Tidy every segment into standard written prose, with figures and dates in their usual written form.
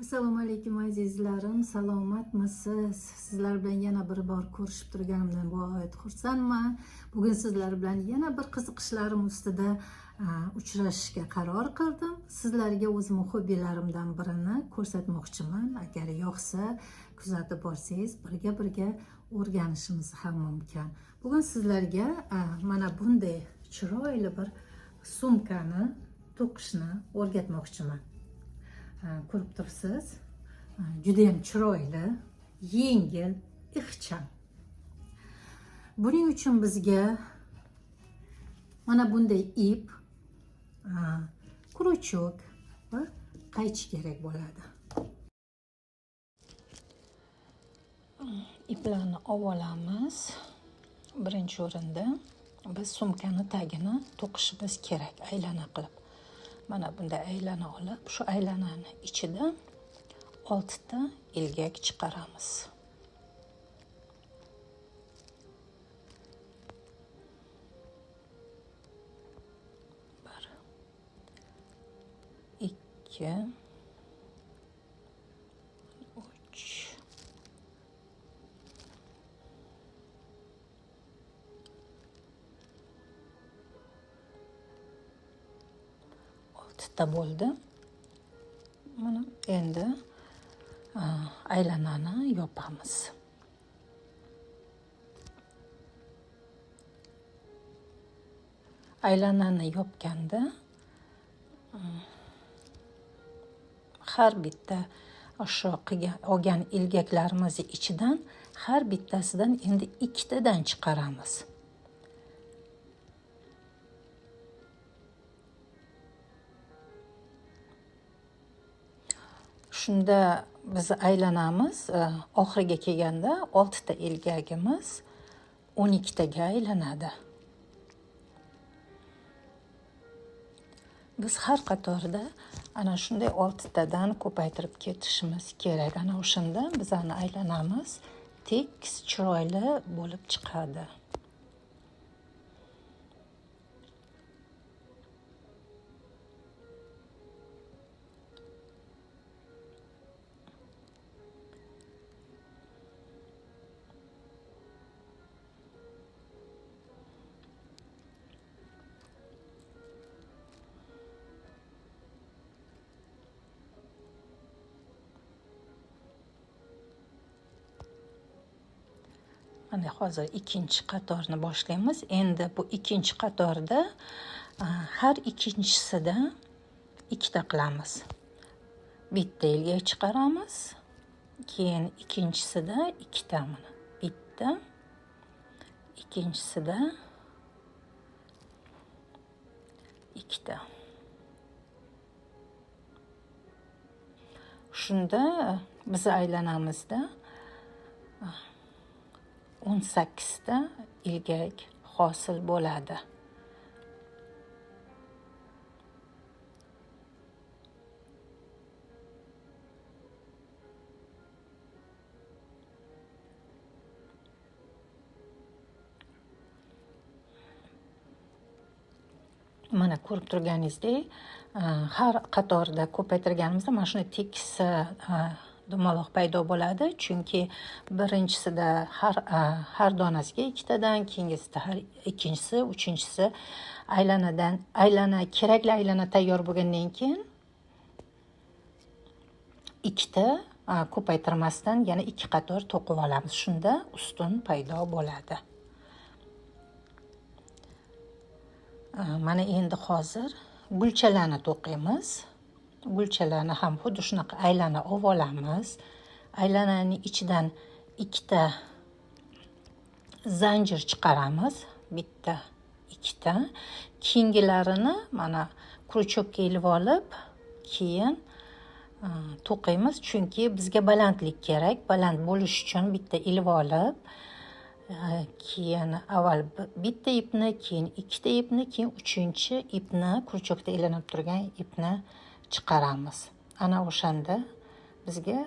Assalomu alaykum azizlarim, salomatmisiz? Sizlar bilan yana bir bor ko'rishib turganimdan g'oyat xursandman. Bugun sizlar bilan yana bir qiziqishlarim ustida uchrashishga qaror qildim. Sizlarga o'zimning hobbilarimdan birini ko'rsatmoqchiman. Agar yoqsa, kuzatib borsangiz, birga o'rganishimiz ham mumkin. Bugun sizlarga mana bunday chiroyli bir sumkani to'qishni o'rgatmoqchiman. Ko'rib turibsiz, juda ham chiroyli, yengil, ixcham. Buning uchun bizga mana bunday ip, krючок va qaychi kerak bo'ladi. Iplarni olamiz. Birinchi o'rinda biz sumkani tagini to'qishimiz kerak, aylana qilib. Mana bunday aylana olib, shu aylanani ichidan 6 ta ilgak chiqaramiz. Bir, 2, 3, 6 bo'ldi. Mana endi aylanani yopamiz. Aylanani yopganda har bitta o'sha olgan ilgaklarimizni ichidan har bittasidan endi 2 tadan chiqaramiz. Shunda biz aylanamiz, oxiriga kelganda 6 ta ilgagimiz 12 taga aylanadi. Biz har qatorda ana shunday 6 tadan ko'paytirib ketishimiz kerak. Ana o'shanda bizning aylanamiz tekis, chiroyli bo'lib chiqadi. Mana hozir ikkinchi qatorni boshlaymiz. Endi bu ikkinchi qatorda har ikkinchisida 2 ta qilamiz. Bitta ilgak chiqaramiz, keyin ikkinchisida 2 ta mana. Bitta, ikkinchisida 2 ta. Shunda biz aylanamizda 18 ta ilgak hosil bo'ladi. Mana ko'rib turganingizdek, har qatorda ko'paytirganimizda mana shunday tekis dumaloq paydo bo'ladi, chunki birinchisida har donasiga 2 tadan, keyingisida har ikkinchisi, uchinchisi kerakli aylana tayyor bo'lgandan keyin 2 ta ko'paytirmasdan yana 2 qator to'qib olamiz. Shunda ustun paydo bo'ladi. Mana endi hozir gulchalarni to'qiymiz. Gulchalarni ham xuddi shunaqa aylana olamiz. Aylananing ichidan 2 ta zanjir chiqaramiz. Bitta, 2 ta. Keyingilarini mana krючокка ilib olib, keyin to'qiymiz, chunki bizga balandlik kerak. Baland bo'lish uchun bitta ilib olib, keyin avval bitta ipni, keyin 2 ta ipni, keyin 3-chi ipni, krючокda ilinib turgan ipni chiqaramiz. Ana o'shanda bizga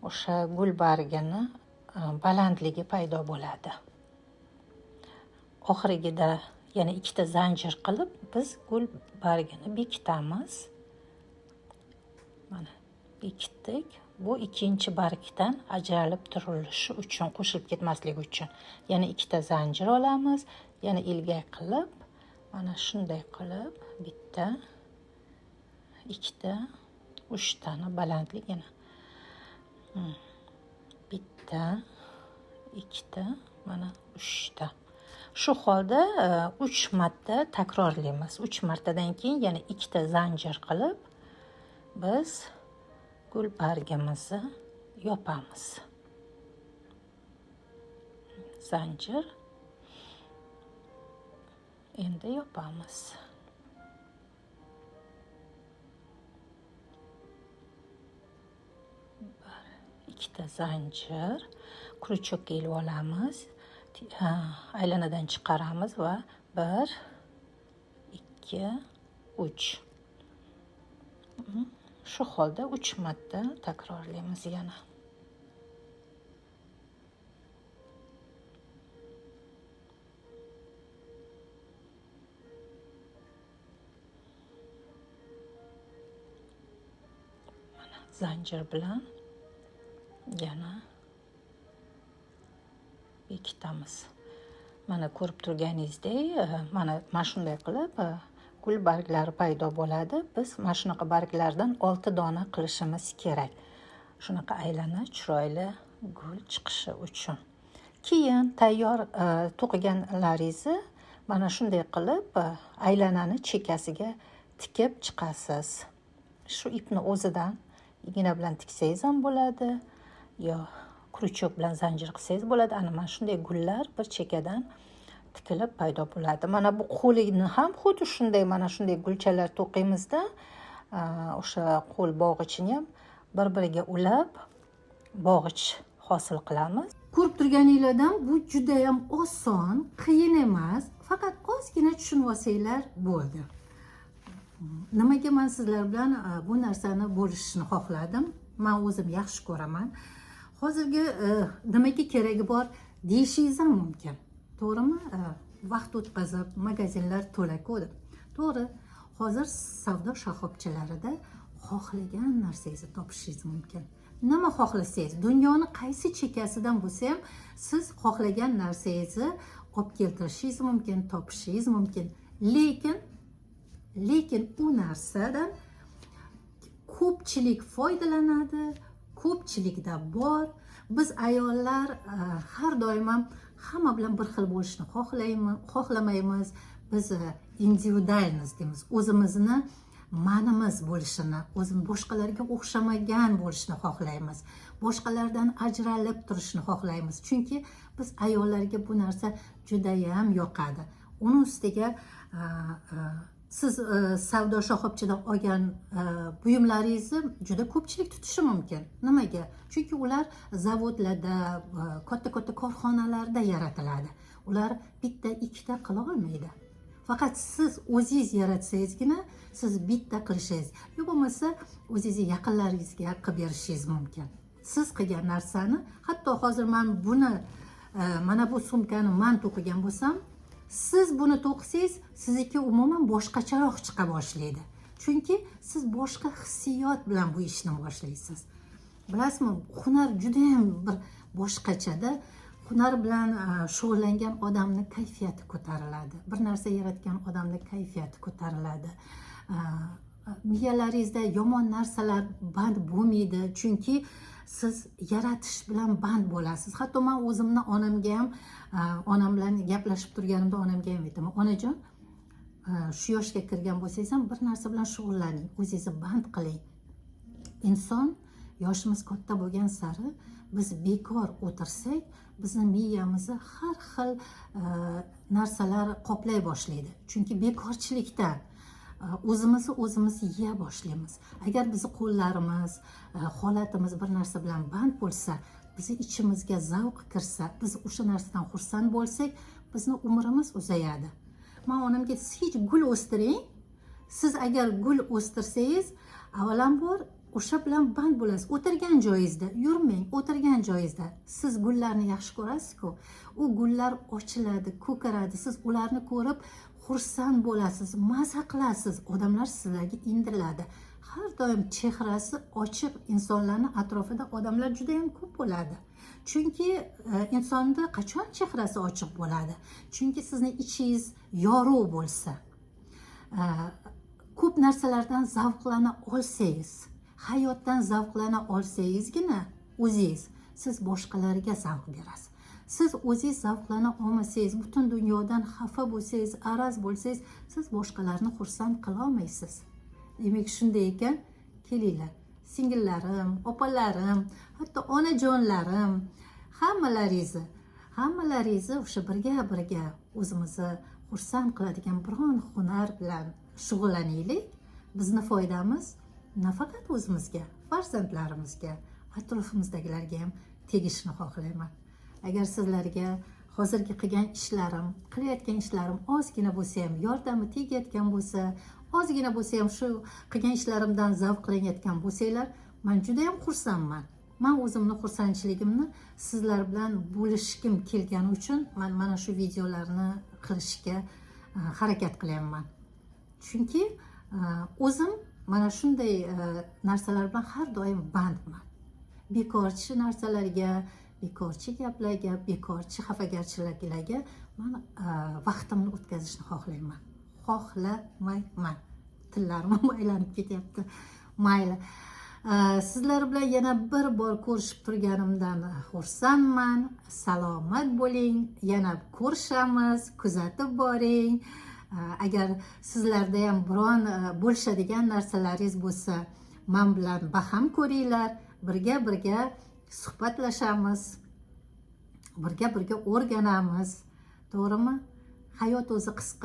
o'sha gul bargini balandligi paydo bo'ladi. Oxirgida yana 2 ta zanjir qilib biz gul bargini bekitamiz. Mana bekitdik. Bu ikkinchi bargdan ajralib turilishi uchun, qo'shilib ketmasligi uchun. Yana ikkita zanjir olamiz. Yana ilgak qilib, mana shunday qilib bitta, ikkita, 3 tani balandlik yana. Bitta, ikkita, mana 3 ta. Shu holda 3 marta takrorlaymiz. 3 martadan keyin yana ikkita zanjir qilib biz gul bargimizni yopamiz. Zanjir. Endi yopamiz. Ikkita zanjir, krючокка ilib olamiz. Aylanadan chiqaramiz va 1, 2, 3. Shu holda 3 marta takrorlaymiz yana. Mana zanjir bilan yana bekitamiz. Mana ko'rib turganingizdek, mana shunday qilib gul barglari paydo bo'ladi. Biz mana shunaqa barglardan 6 dona qilishimiz kerak. Shunaqa aylana chiroyli gul chiqishi uchun. Keyin tayyor to'qiganlaringizni mana shunday qilib aylanani chekkasiga tikib chiqasiz. Shu ipni o'zidan igna bilan tiksangiz ham bo'ladi, yo krючок bilan zanjir qilsangiz bo'ladi. Ana mana shunday gullar bir chekkadan tikilib paydo bo'ladi. Mana bu qo'lini ham xuddi shunday, mana shunday gulchalar to'qiymizda, o'sha qo'l bog'ichini ham bir-biriga ulab bog'ich hosil qilamiz. Ko'rib turganinglardan bu juda ham oson, qiyin emas, faqat ozgina tushunib olsanglar bo'ldi. Nimaga men sizlar bilan bu narsani bo'lishishni xohladim? Men o'zim yaxshi ko'raman. Hozirgi nimaga keragi bor deyishingiz ham mumkin. To'g'rimi? Vaqt o'tkazib, magazinlar to'la-ku. To'g'ri. Hozir savdo shoxobchalarida xohlagan narsangizni topishingiz mumkin. Nima xohlasangiz, dunyoni qaysi chekkasidan bo'lsa ham siz xohlagan narsangizni olib keltirishingiz mumkin, topishingiz mumkin. Lekin u narsadan ko'pchilik foydalanadi, ko'pchilikda bor. Biz ayollar har doim hamma bilan bir xil bo'lishni xohlamaymiz. Biz individualmiz deymiz. O'zimizni ma'nimiz bo'lishini, o'zimiz boshqalarga o'xshamagan bo'lishni xohlaymiz. Boshqalardan ajralib turishni xohlaymiz. Chunki biz ayollarga bu narsa juda ham yoqadi. Uning ustiga siz savdo shoxobchadan olgan buyumlaringizni juda ko'pchilik tutishi mumkin. Nimaga? Chunki ular zavodlarda, katta-katta korxonalarda yaratiladi. Ular bitta, ikkita qila olmaydi. Faqat siz o'zingiz yaratsangizgina siz bitta qilishingiz, yo bo'lmasa o'zingizni yaqinlaringizga qilib berishingiz mumkin. Siz qilgan narsani, hatto hozir men buni, mana bu sumkani men to'qigan bo'lsam, siz buni to'qisangiz, sizniki umuman boshqacharoq chiqa boshlaydi. Chunki siz boshqa hissiyot bilan bu ishni boshlaysiz. Bilasizmi, hunar juda ham bir boshqachada. Hunar bilan shug'ullangan odamning kayfiyati ko'tariladi. Bir narsa yaratgan odamning kayfiyati ko'tariladi. Miyalaringizda yomon narsalar band bo'lmaydi, chunki siz yaratish bilan band bo'lasiz. Hatto men o'zimni onamga ham, onam bilan gaplashib turganimda onamga ham aytaman, onajon, shu yoshga kirgan bo'lsangiz ham bir narsa bilan shug'ullaning, o'zingizni band qiling. Inson yoshimiz katta bo'lgan sari biz bekor o'tirsak, bizni miyamizni har xil narsalar qoplay boshlaydi. Chunki bekorchilikdan o'zimiz yeya boshlaymiz. Agar bizni qo'llarimiz, holatimiz bir narsa bilan band bo'lsa, bizni ichimizga zavq kirsa, biz o'sha narsadan xursand bo'lsak, bizni umrimiz uzayadi. Men onamga hech gul o'stiring. Siz agar gul o'stirsangiz, avvalambor o'sha bilan band bo'lasiz. O'tirgan joyingizda yurmang, o'tirgan joyingizda. Siz gullarni yaxshi ko'rasiz-ku. U gullar ochiladi, ko'karadi. Siz ularni ko'rib xursand bo'lasiz, maza qilasiz. Odamlar sizlarga intiladi. har doim chehrasi ochiq insonlarni atrofida odamlar juda ham ko'p bo'ladi. Chunki insonda qachon chehrasi ochiq bo'ladi? Chunki sizni ichingiz yorug' bo'lsa, ko'p narsalardan zavqlana olsangiz, hayotdan zavqlana olsangizgina o'zingiz siz boshqalarga zavq berasiz. Siz o'zingiz zavqlana olmasangiz, butun dunyodan xafa bo'lsangiz, araz bo'lsangiz, siz boshqalarni xursand qila olmaysiz. Demak, shunday ekan, kelinglar, singillarim, opalarim, hatto onajonlarim, hammalaringizni o'sha birga o'zimizni xursand qiladigan biron hunar bilan shug'ullanaylik. Bizni foydamiz nafaqat o'zimizga, farzandlarimizga, atrofimizdagilarga ham tegishini xohlayman. Agar sizlarga hozirgi qilayotgan ishlarim ozgina bo'lsa ham yordami tegayotgan bo'lsa, ozgina bo'lsa ham shu qilgan ishlarimdan zavqlanayotgan bo'lsanglar, men juda ham xursandman. Men o'zimni xursandchiligimni sizlar bilan bo'lishkim kelgani uchun men mana shu videolarni qilishga harakat qilyapman. Chunki o'zim mana shunday narsalar bilan har doim bandman. Bekorchi narsalarga, bekorchi gaplarga, bekorchi xafagarchiliklarga men vaqtimni o'tkazishni xohlamayman. Tillarim aylanib ketyapti. Mayli. Sizlar bilan yana bir bor ko'rishib turganimdan xursandman. Salomat bo'ling. Yana ko'rishamiz. Kuzatib boring. Agar sizlarda ham biron bo'lishadigan narsalaringiz bo'lsa, men bilan baham ko'ringlar. Birga suhbatlashamiz. Birga o'rganamiz. To'g'rimi? Hayot o'zi qisqa.